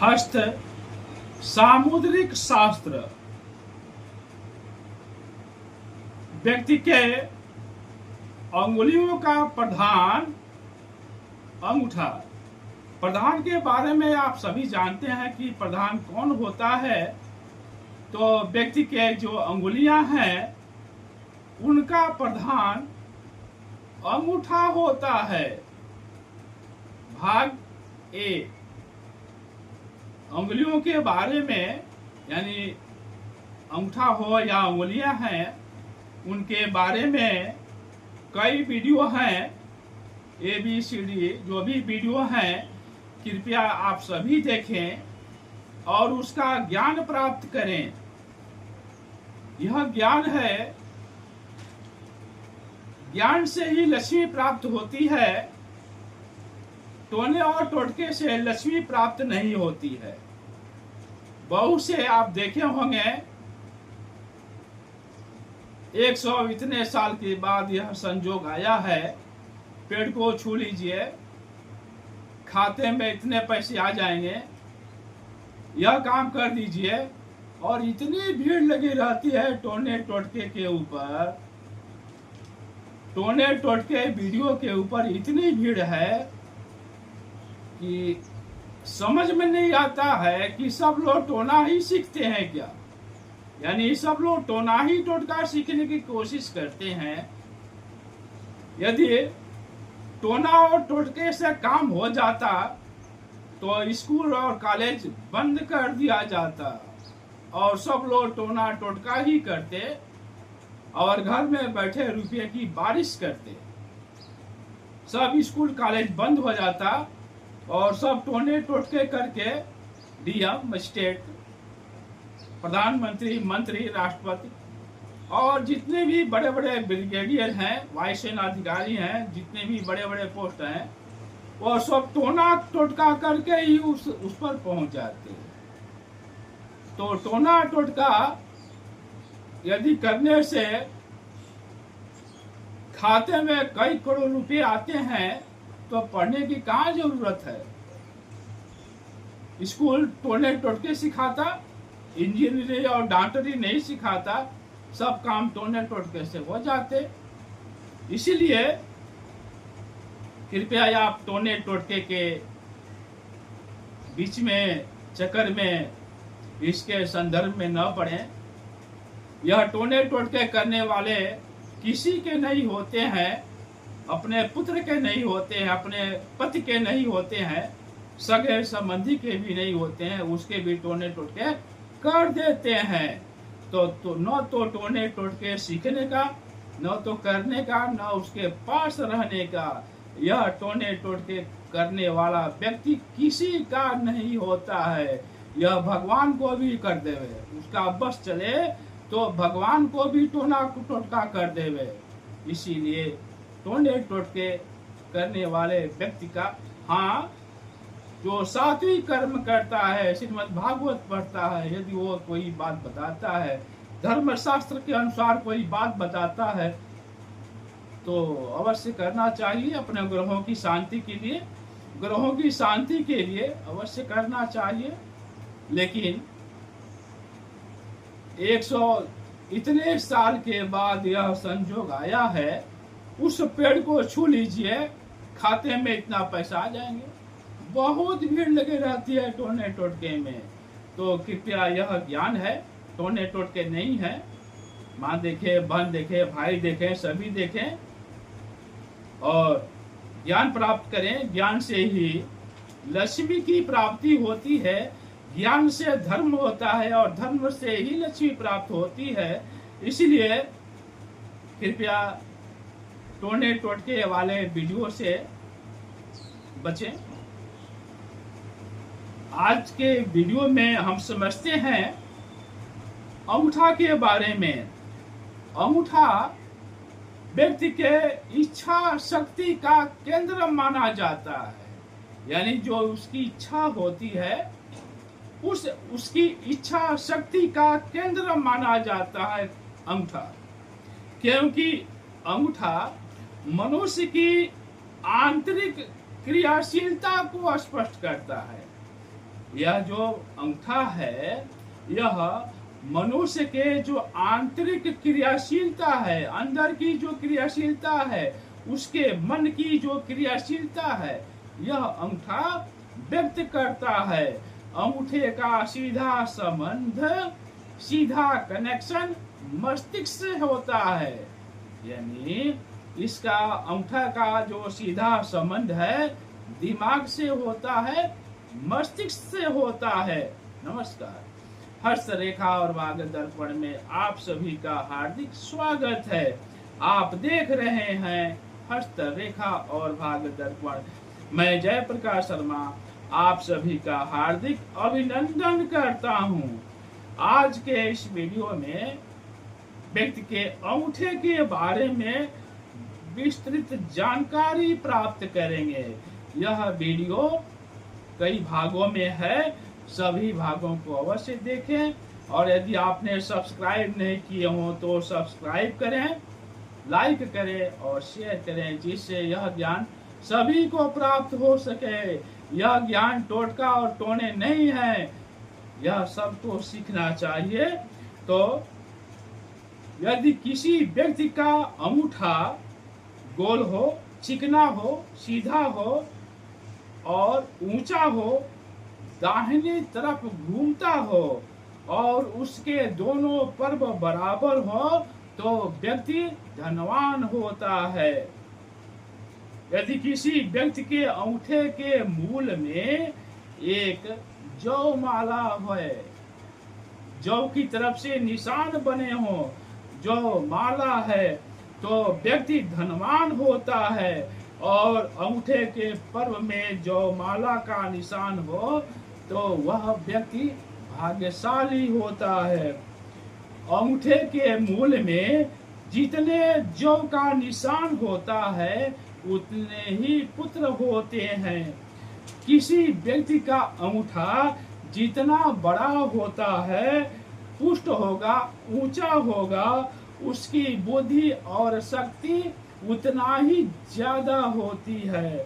हस्त सामुद्रिक शास्त्र व्यक्ति के अंगुलियों का प्रधान अंगूठा। प्रधान के बारे में आप सभी जानते हैं कि प्रधान कौन होता है। तो व्यक्ति के जो अंगुलियां हैं उनका प्रधान अंगूठा होता है। भाग ए, अंगुलियों के बारे में, यानी अंगूठा हो या अंगुलियां हैं उनके बारे में कई वीडियो हैं। ABCD जो भी वीडियो हैं कृपया आप सभी देखें और उसका ज्ञान प्राप्त करें। यह ज्ञान है, ज्ञान से ही लक्ष्मी प्राप्त होती है। टोने और टोटके से लक्ष्मी प्राप्त नहीं होती है। बहुत से आप देखे होंगे 100 इतने साल के बाद यह संजोग आया है, पेड़ को छू लीजिए खाते में इतने पैसे आ जाएंगे, यह काम कर दीजिए, और इतनी भीड़ लगी रहती है टोने टोटके के ऊपर। टोने टोटके वीडियो के ऊपर इतनी भीड़ है कि समझ में नहीं आता है कि सब लोग टोना ही सीखते हैं क्या। यानी सब लोग टोना ही टोटका सीखने की कोशिश करते हैं। यदि टोना और टोटके से काम हो जाता तो स्कूल और कॉलेज बंद कर दिया जाता और सब लोग टोना टोटका ही करते और घर में बैठे रुपये की बारिश करते। सब स्कूल कॉलेज बंद हो जाता और सब टोने टोटके करके DM, मजिस्ट्रेट, प्रधानमंत्री, मंत्री, राष्ट्रपति और जितने भी बड़े बड़े ब्रिगेडियर हैं, वायुसेना अधिकारी हैं, जितने भी बड़े बड़े पोस्ट हैं, वो सब टोना टोटका करके ही उस पर पहुंच जाते हैं। तो टोना टोटका यदि करने से खाते में कई करोड़ रुपए आते हैं तो पढ़ने की कहाँ जरूरत है। स्कूल टोने टोटके सिखाता, इंजीनियरिंग और डॉक्टरी नहीं सिखाता, सब काम टोने टोटके से हो जाते। इसीलिए कृपया आप टोने टोटके के बीच में चक्कर में इसके संदर्भ में न पड़ें। यह टोने टोटके करने वाले किसी के नहीं होते हैं, अपने पुत्र के नहीं होते हैं, अपने पति के नहीं होते हैं, सगे संबंधी के भी नहीं होते हैं, उसके भी टोने टोटके कर देते हैं। तो न तो टोने टोटके सीखने का, न तो करने का, न उसके पास रहने का। यह टोने टोटके करने वाला व्यक्ति किसी का नहीं होता है। यह भगवान को भी कर देवे, उसका बस चले तो भगवान को भी टोना टोटका कर देवे। इसीलिए टोने टोटके करने वाले व्यक्ति का, हाँ, जो सात्विक कर्म करता है, श्रीमद् भागवत पढ़ता है, यदि वो कोई बात बताता है, धर्म शास्त्र के अनुसार कोई बात बताता है, तो अवश्य करना चाहिए। अपने ग्रहों की शांति के लिए, ग्रहों की शांति के लिए अवश्य करना चाहिए। लेकिन 100 इतने साल के बाद यह संजोग आया है, उस पेड़ को छू लीजिए खाते में इतना पैसा आ जाएंगे। बहुत भीड़ लगी रहती है टोने टोटके में। तो कृपया यह ज्ञान है, टोने टोटके नहीं है। माँ देखे, बहन देखे, भाई देखे, सभी देखें और ज्ञान प्राप्त करें। ज्ञान से ही लक्ष्मी की प्राप्ति होती है, ज्ञान से धर्म होता है और धर्म से ही लक्ष्मी प्राप्त होती है। इसलिए कृपया टोने टोटके वाले वीडियो से बचें। आज के वीडियो में हम समझते हैं अंगूठा के बारे में। अंगूठा व्यक्ति के इच्छा शक्ति का केंद्र माना जाता है। यानी जो उसकी इच्छा होती है उसकी इच्छा शक्ति का केंद्र माना जाता है अंगूठा। क्योंकि अंगूठा मनुष्य की आंतरिक क्रियाशीलता को स्पष्ट करता है। यह जो अंगूठा है यह मनुष्य के जो आंतरिक क्रियाशीलता है, अंदर की जो क्रियाशीलता है, उसके मन की जो क्रियाशीलता है, यह अंगूठा व्यक्त करता है। अंगूठे का सीधा संबंध, सीधा कनेक्शन मस्तिष्क से होता है। यानी इसका अंगूठा का जो सीधा संबंध है दिमाग से होता है, मस्तिष्क से होता है। नमस्कार। हस्तरेखा और भाग्य दर्पण में आप सभी का हार्दिक स्वागत है। आप देख रहे हैं हस्तरेखा और भाग्य दर्पण। मैं जयप्रकाश शर्मा आप सभी का हार्दिक अभिनंदन करता हूं। आज के इस वीडियो में व्यक्ति के अंगूठे के बारे में विस्तृत जानकारी प्राप्त करेंगे। यह वीडियो कई भागों में है, सभी भागों को अवश्य देखें। और यदि आपने सब्सक्राइब नहीं किए हो तो सब्सक्राइब करें, लाइक करें और शेयर करें, जिससे यह ज्ञान सभी को प्राप्त हो सके। यह ज्ञान टोटका और टोने नहीं है, यह सबको सीखना चाहिए। तो यदि किसी व्यक्ति का अंगूठा गोल हो, चिकना हो, सीधा हो और ऊंचा हो, दाहिनी तरफ घूमता हो और उसके दोनों पर्व बराबर हो तो व्यक्ति धनवान होता है। यदि किसी व्यक्ति के अंगूठे के मूल में एक जौ माला है, जौ की तरफ से निशान बने हो, जो माला है, तो व्यक्ति धनवान होता है। और अंगूठे के पर्व में जो माला का निशान हो तो वह व्यक्ति भाग्यशाली होता है। अंगूठे के मूल में जितने जौ का निशान होता है उतने ही पुत्र होते हैं। किसी व्यक्ति का अंगूठा जितना बड़ा होता है, पुष्ट होगा, ऊंचा होगा, उसकी बुद्धि और शक्ति उतना ही ज्यादा होती है।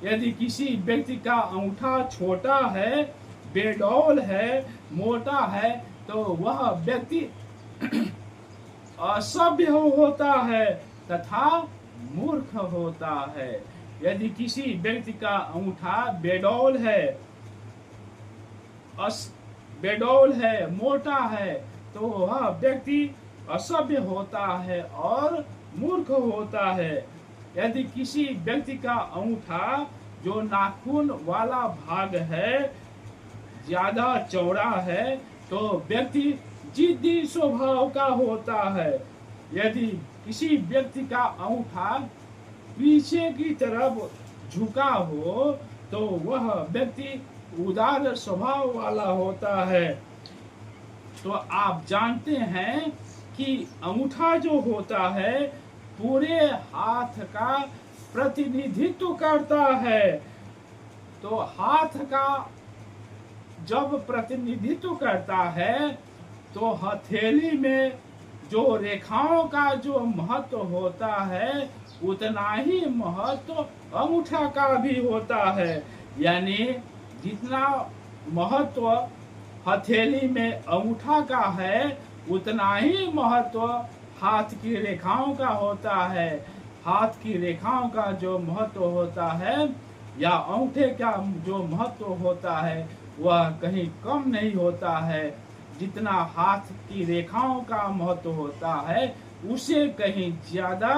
यदि किसी व्यक्ति का अंगूठा छोटा है, बेडौल है, मोटा है, तो वह व्यक्ति असभ्य होता है तथा मूर्ख होता है। यदि किसी व्यक्ति का अंगूठा बेडौल है, मोटा है, तो वह व्यक्ति असभ्य होता है और मूर्ख होता है। यदि किसी व्यक्ति का अंगूठा जो नाखून वाला भाग है ज्यादा चौड़ा है तो व्यक्ति जिद्दी स्वभाव का होता है। यदि किसी व्यक्ति का अंगूठा पीछे की तरफ झुका हो तो वह व्यक्ति उदार स्वभाव वाला होता है। तो आप जानते हैं कि अंगूठा जो होता है पूरे हाथ का प्रतिनिधित्व करता है। तो हाथ का जब प्रतिनिधित्व करता है तो हथेली में जो रेखाओं का जो महत्व होता है उतना ही महत्व अंगूठा का भी होता है। यानी जितना महत्व हथेली में अंगूठा का है उतना ही महत्व हाथ की रेखाओं का होता है। हाथ की रेखाओं का जो महत्व होता है या अंगूठे का जो महत्व होता है वह कहीं कम नहीं होता है। जितना हाथ की रेखाओं का महत्व होता है उसे कहीं ज्यादा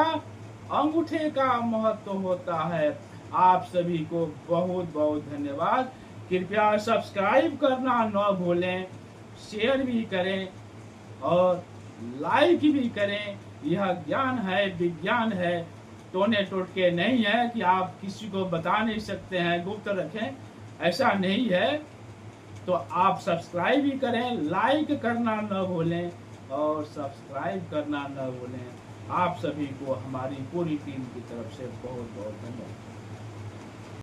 अंगूठे का महत्व होता है। आप सभी को बहुत बहुत धन्यवाद। कृपया सब्सक्राइब करना न भूलें, शेयर भी करें और लाइक भी करें। यह ज्ञान है, विज्ञान है, टोने टोटके नहीं है कि आप किसी को बता नहीं सकते हैं, गुप्त रखें, ऐसा नहीं है। तो आप सब्सक्राइब भी करें, लाइक करना न भूलें और सब्सक्राइब करना न भूलें। आप सभी को हमारी पूरी टीम की तरफ से बहुत बहुत धन्यवाद।